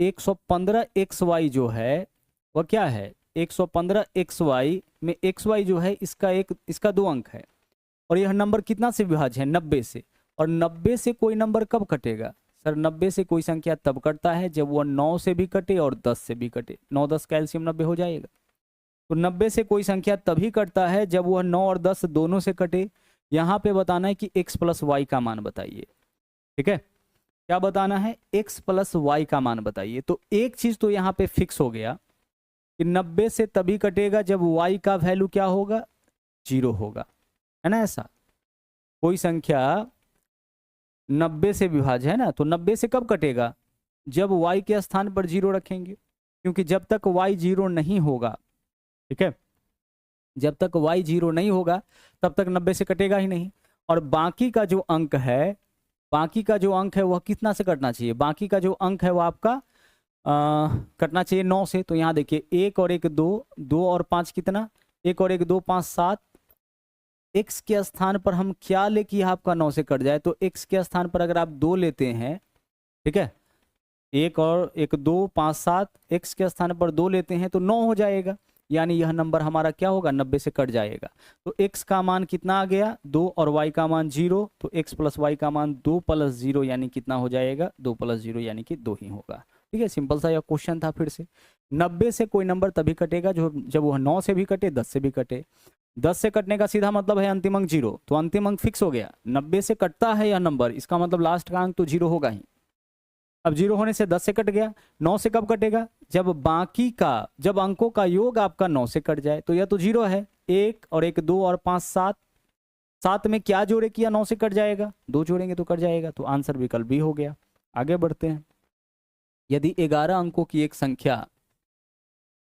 115 xy जो है वह क्या है? 115 xy में xy जो है इसका 2 अंक है, और यह नंबर कितना से विभाज्य है? 90 से। और 90 से कोई नंबर कब कटेगा? सर 90 से कोई संख्या तब कटता है जब वह 9 से भी कटे और 10 से भी कटे। 9 10 का एलसीएम 90 हो जाएगा। तो 90 से कोई संख्या तभी कटता है जब वह 9 और 10 दोनों से कटे। यहाँ पे बताना है कि x + y का मान बताइए। ठीक है, क्या बताना है? x + y का मान बताइए। तो एक चीज तो यहाँ पे फिक्स हो गया कि 90 से तभी कटेगा जब y का वैल्यू क्या होगा? 0 होगा, है ना? ऐसा कोई संख्या 90 से विभाज्य है ना, तो 90 से कब कटेगा? जब y के स्थान पर 0 रखेंगे, क्योंकि जब तक y 0 नहीं होगा, ठीक है, जब तक y 0 नहीं होगा तब तक 90 से कटेगा ही नहीं। और बाकी का जो अंक है, बाकी का जो अंक है वह कितना से कटना चाहिए? बाकी का जो अंक है वह आपका कटना चाहिए 9 से। तो यहाँ देखिए 1 और 1 2, 2 और 5 कितना? 1 और 1 2 5 7। x के स्थान पर हम क्या ले कि आपका 9 से कट जाए? तो x के स्थान पर अगर आप 2 लेते हैं, ठीक है, 1 और 1 2 5 7, x के स्थान पर 2 लेते हैं तो 9 हो जाएगा, यानी यह नंबर हमारा क्या होगा? 90 से कट जाएगा। तो x का मान कितना आ गया? 2 और y का मान 0, तो x + y का मान 2 + 0 यानी कितना हो जाएगा? 2 + 0 यानी कि 2 ही होगा। ठीक है, सिंपल सा यह क्वेश्चन था। फिर से 90 से कोई नंबर तभी कटेगा जब वह 9 से भी कटे, 10 से भी कटे। 10 से कटने का सीधा मतलब है अंतिम अंक 0, तो अंतिम अंक फिक्स हो गया। 90 से कटता है यह नंबर, इसका मतलब लास्ट का अंक तो 0 होगा ही। अब 0 होने से 10 से कट गया। 9 से कब कटेगा? जब अंकों का योग आपका 9 से कट जाए, तो यह तो 0 है। 1 और 1 2 और 5 7, 7 में क्या जोड़े किया? 9 से कट जाएगा, 2 जोड़ेंगे तो कट जाएगा, तो आंसर विकल्प भी हो गया। आगे बढ़ते हैं। यदि 11 अंकों की एक संख्या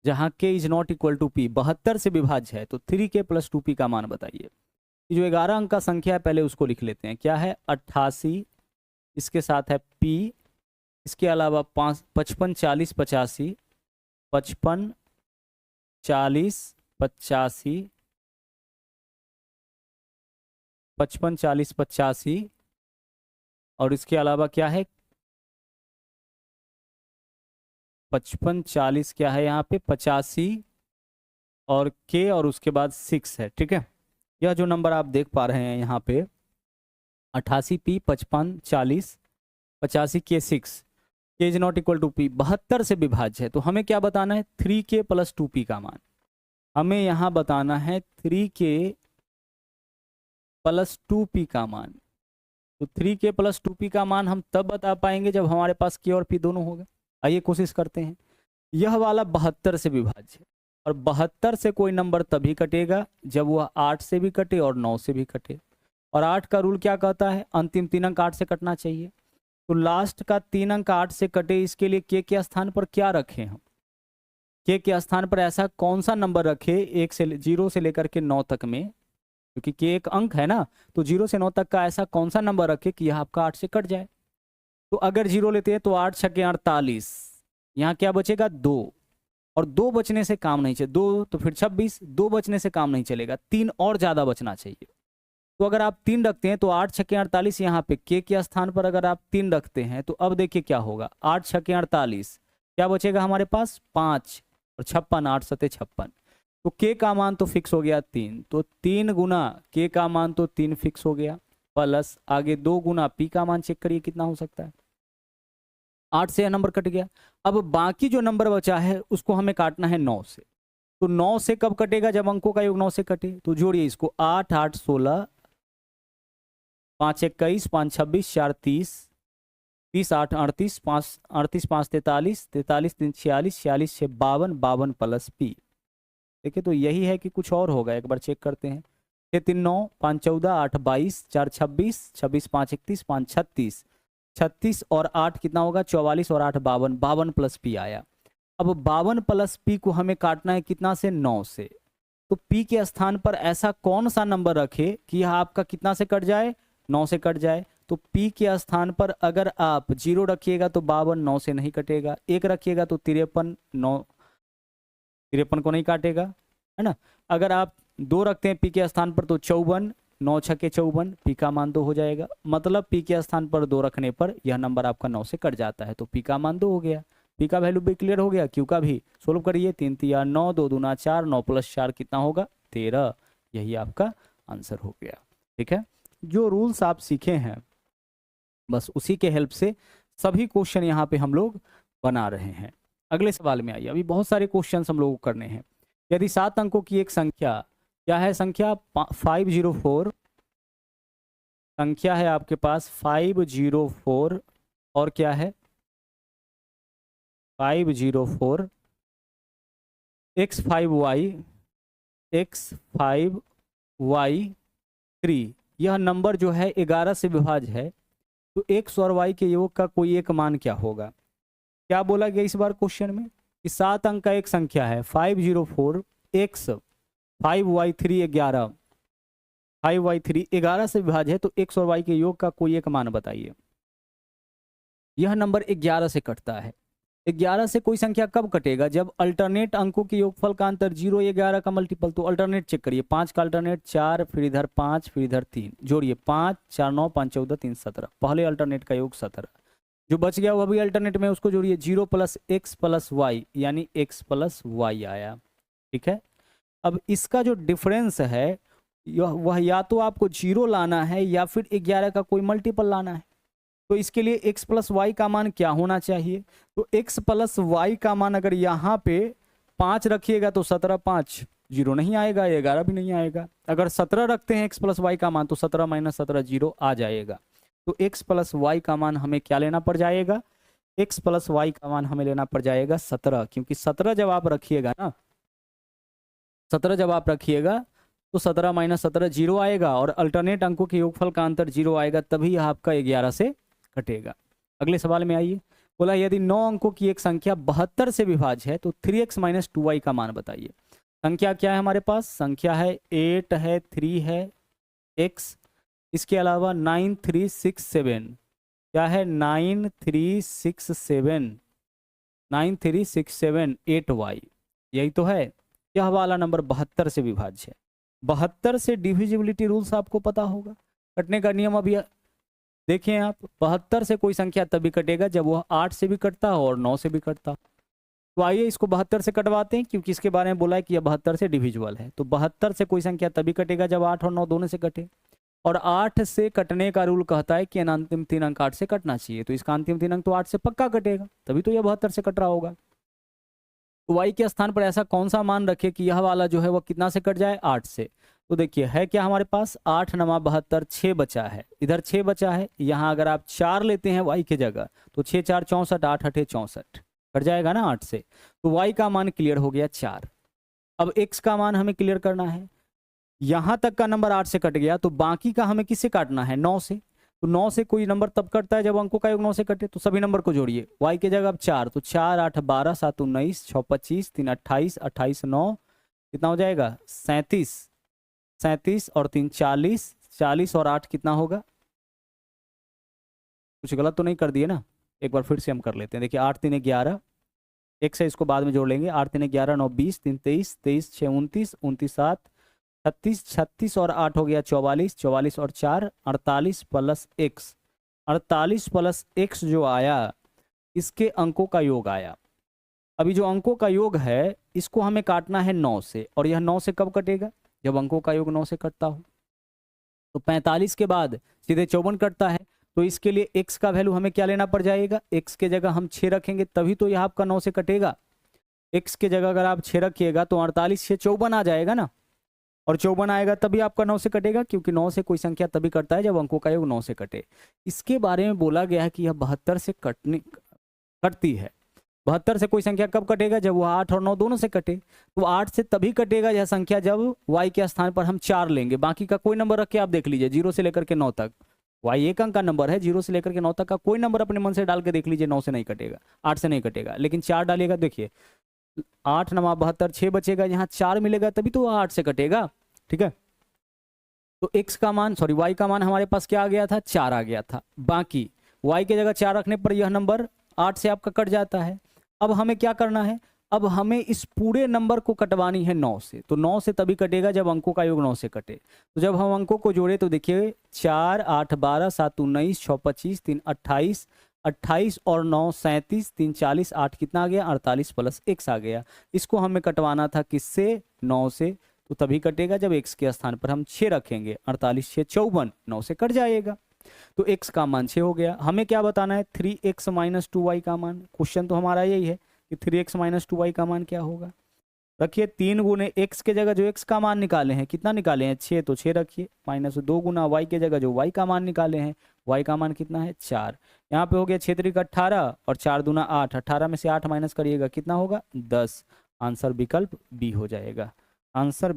जहां k is not equal to p 72 से विभाज्य है, तो 3k + 2p का मान बताइए। जो 11 अंक का संख्या है पहले उसको लिख लेते हैं। क्या है? 88, इसके साथ है p, इसके अलावा 55 40 85, 55 40 85, 55 40 85, और इसके अलावा क्या है? 55 40 क्या है यहाँ पे? 85 और k और उसके बाद 6 है। ठीक है, यह जो नंबर आप देख पा रहे हैं यहाँ पे 88p 55 40 85 k 6, k is not equal to p 72 से विभाज्य है। तो हमें क्या बताना है? 3k + 2p का मान हमें यहाँ बताना है। 3k + 2p का मान, तो 3k + 2p का मान हम तब बता पाएंगे जब हमारे पास k और p दोनों होगा। आइए कोशिश करते हैं। यह वाला 72 से विभाज्य है, और 72 से कोई नंबर तभी कटेगा जब वह 8 से भी कटे और 9 से भी कटे। और 8 का रूल क्या कहता है? अंतिम 3 अंक 8 से कटना चाहिए। तो लास्ट का 3 अंक 8 से कटे, इसके लिए k के स्थान पर क्या रखें हम? k के स्थान पर ऐसा कौन सा नंबर रखे 0 से लेकर के 9 तक में, क्योंकि k एक अंक है ना, तो 0 से 9 तक का ऐसा कौन सा नंबर रखे कि यह आपका 8 से कट जाए? तो अगर 0 लेते हैं तो 8 छक्के 48, यहाँ क्या बचेगा 2, और 2 बचने से काम नहीं चलेगा, 2 तो फिर 26, 2 बचने से काम नहीं चलेगा, 3 और ज़्यादा बचना चाहिए। तो अगर आप 3 रखते हैं तो 8 छक्के 48, यहाँ पे के स्थान पर अगर आप 3 रखते हैं तो अब देखिए क्या होगा, 8 छक्के 48, क्या बचेगा हमारे पास 5 और 56, 8 सते 56। तो के का मान तो फिक्स हो गया 3, तो 3 गुना के का मान तो 3 फिक्स हो गया, प्लस आगे 2 गुना पी का मान चेक करिए कितना हो सकता है, 8 से यह नंबर कट गया। अब बाकी जो नंबर बचा है उसको हमें काटना है 9 से। तो 9 से कब कटेगा, जब अंकों का योग 9 से कटे। तो जोड़िए इसको, 8 8 16, 5 21, 5 26, 4 30, 30 8 38, 5 38 5 43, 43 3 46, 46 6 52, 52 प्लस पी। देखिए तो यही है कि कुछ और होगा, एक बार चेक करते हैं। 6 3 9, 5 14, 8 22, 4 26, 26 5 31, 5 36, 36 और 8 कितना होगा 44, और 8 52, 52 प्लस पी आया। अब 52 प्लस पी को हमें काटना है कितना से, 9 से। तो पी के स्थान पर ऐसा कौन सा नंबर रखे कि यह आपका कितना से कट जाए, 9 से कट जाए। तो पी के स्थान पर अगर आप 0 रखिएगा तो 52 9 से नहीं कटेगा, 1 रखिएगा तो 53 9, 53 को नहीं काटेगा, है ना। अगर आप 2 रखते हैं पी के स्थान पर तो 54, 9 छक्के 54, पी का मान 2 हो जाएगा। मतलब पी के स्थान पर 2 रखने पर यह नंबर आपका 9 से कट जाता है, तो पी का मान 2 हो गया। पी का वैल्यू भी क्लियर हो गया, क्यू का भी। सोल्व करिए, 3 3 9, 2 दूना 4, 9 प्लस 4 कितना होगा 13, यही आपका आंसर हो गया। ठीक है, जो रूल्स आप सीखे हैं बस उसी के हेल्प से सभी क्वेश्चन यहाँ पे हम लोग बना रहे हैं। अगले सवाल में आइए, अभी बहुत सारे क्वेश्चन हम लोगों को करने हैं। यदि 7 अंकों की एक संख्या, क्या है संख्या 504, संख्या है आपके पास 504, और क्या है 504 x5y x5y3, यह नंबर जो है 11 से विभाज्य है। तो x और y के योग का कोई एक मान क्या होगा। क्या बोला गया इस बार क्वेश्चन में कि 7 अंक का एक संख्या है 504 x 5y3 11, 5y3 11 से विभाज्य है, तो x और y के योग का कोई एक मान बताइए। यह नंबर 11 से कटता है। 11 से कोई संख्या कब कटेगा, जब अल्टरनेट अंकों के योगफल का अंतर 0 11 का मल्टीपल। तो अल्टरनेट चेक करिए, 5 का अल्टरनेट 4, फिर इधर 5, फिर इधर 3, जोड़िए 5 4 9 5 14 3 17, पहले अल्टरनेट का योग 17, जो बच गया वह भी अल्टरनेट में, उसको जोड़िए 0 प्लस एक्स प्लस वाई, यानी x प्लस वाई आया। ठीक है, अब इसका जो डिफरेंस है वह या तो आपको 0 लाना है या फिर 11 का कोई मल्टीपल लाना है। तो इसके लिए x प्लस वाई का मान क्या होना चाहिए, तो x प्लस वाई का मान अगर यहाँ पे 5 रखिएगा तो 17 5, 0 नहीं आएगा, 11 भी नहीं आएगा। अगर 17 रखते हैं x प्लस वाई का मान तो 17 माइनस 17 0 आ जाएगा। तो x प्लस वाई का मान हमें क्या लेना पड़ जाएगा, x प्लस वाई का मान हमें लेना पड़ जाएगा 17, क्योंकि 17 जब आप रखिएगा ना, 17 जब आप रखिएगा तो 17 माइनस 17 0 आएगा, और अल्टरनेट अंकों के योगफल का अंतर 0 आएगा, तभी यह आपका 11 से कटेगा। अगले सवाल में आइए, बोला यदि 9 अंकों की एक संख्या 72 से विभाज्य है तो 3x माइनस 2y का मान बताइए। संख्या क्या है हमारे पास, संख्या है 8 है, 3 है, x, इसके अलावा 9 3 6 7, क्या है 9 3 6 7, 9 3 6 7 8y, यही तो है। यह वाला नंबर 72 से विभाज्य है। 72 से डिविजिबिलिटी रूल्स आपको पता होगा, कटने का नियम अभी देखें आप। 72 से कोई संख्या तभी कटेगा जब वह 8 से भी कटता हो और 9 से भी कटता हो। तो आइए इसको 72 से कटवाते हैं, क्योंकि इसके बारे में बोला है कि यह 72 से डिविजिबल है। तो 72 से कोई संख्या तभी कटेगा जब 8 और 9 दोनों से कटे, और 8 से कटने का रूल कहता है कि अंतिम 3 अंक 8 से कटना चाहिए। तो इसका अंतिम 3 अंक तो 8 से पक्का कटेगा, तभी तो यह 72 से कट रहा होगा। तो y के स्थान पर ऐसा कौन सा मान रखे कि यह वाला जो है वह कितना से कट जाए, 8 से। तो देखिए है क्या हमारे पास, 8 9 72, 6 बचा है, इधर 6 बचा है, यहाँ अगर आप 4 लेते हैं y की जगह तो 6 4 64, 8 8 64, कट जाएगा ना 8 से। तो y का मान क्लियर हो गया 4। अब x का मान हमें क्लियर करना है। यहाँ तक का नंबर 8 से कट गया, तो बाकी का हमें किससे काटना है, 9 से। तो 9 से कोई नंबर तब कटता है जब अंकों का योग 9 से कटे। तो सभी नंबर को जोड़िए, y की जगह अब 4, तो 4 8 12 7 19 6 25 3 28 28 9 कितना हो जाएगा 37, 37 और 3 40, 40 और 8 कितना होगा कुछ गलत तो नहीं कर दिए ना? एक बार फिर से हम कर लेते हैं। देखिए 8 3 11, एक से इसको बाद में जोड़ लेंगे। 8 3 11 9 20 3 23 23 6 29 29 7 36 36 और 8 हो गया 44, 44 और 4 48 प्लस x, 48 प्लस x जो आया इसके अंकों का योग आया। अभी जो अंकों का योग है इसको हमें काटना है 9 से, और यह 9 से कब कटेगा? जब अंकों का योग 9 से कटता हो। तो 45 के बाद सीधे 54 कटता है, तो इसके लिए x का वैल्यू हमें क्या लेना पड़ जाएगा? x के जगह हम 6 रखेंगे तभी तो यह आपका 9 से कटेगा। x के जगह अगर आप 6 रखिएगा तो 48 से 54 आ जाएगा ना, और 54 आएगा तभी आपका 9 से कटेगा, क्योंकि 9 से कोई संख्या तभी कटता है जब अंकों का योग 9 से कटे। इसके बारे में बोला गया है कि यह 72 से कटती है। 72 से कोई संख्या कब कटेगा? जब वो 8 और 9 दोनों से कटे। तो 8 से तभी कटेगा यह संख्या जब y के स्थान पर हम 4 लेंगे। बाकी का कोई नंबर रख के आप देख लीजिए, 0 से लेकर के 9 तक। y एक अंक का नंबर है, 0 से लेकर के 9 तक का कोई नंबर अपने मन से डाल के देख लीजिए, 9 से नहीं कटेगा, 8 से नहीं कटेगा। लेकिन 4 डालिएगा, देखिए 8 9 72, 6 बचेगा, यहाँ 4 मिलेगा तभी तो 8 से कटेगा। ठीक है, तो x का मान y का मान हमारे पास क्या आ गया था? 4 आ गया था। बाकी y के जगह 4 रखने पर यह नंबर 8 से आपका कट जाता है। अब हमें क्या करना है? अब हमें इस पूरे नंबर को कटवानी है 9 से। तो 9 से तभी कटेगा जब अंकों का योग 9 से कटे। तो जब हम अंकों को जोड़े तो देखिए 4 8 12 7 19 6 25 3 28, 28 और 9 37, 3 40, 8 कितना आ गया? 48 प्लस x आ गया। इसको हमें कटवाना था किससे? 9 से। तो तभी कटेगा जब x के स्थान पर हम 6 रखेंगे। 48 6 54, 9 से कट जाएगा। तो x का मान 6 हो गया। हमें क्या बताना है? 3x माइनस 2y का मान। क्वेश्चन तो हमारा यही है कि 3x माइनस 2y का मान क्या होगा। रखिए 3 गुने x के जगह जो x का मान निकाले हैं, कितना निकाले हैं? 6, तो 6 रखिए, माइनस 2 गुना y के जगह जो y का मान निकाले हैं, y का मान कितना है? 4। यहाँ पे हो गया 6 3 18 और 4 दूना 8, 18 में से 8 माइनस करिएगा, कितना होगा? 10। आंसर विकल्प बी हो जाएगा। आंसर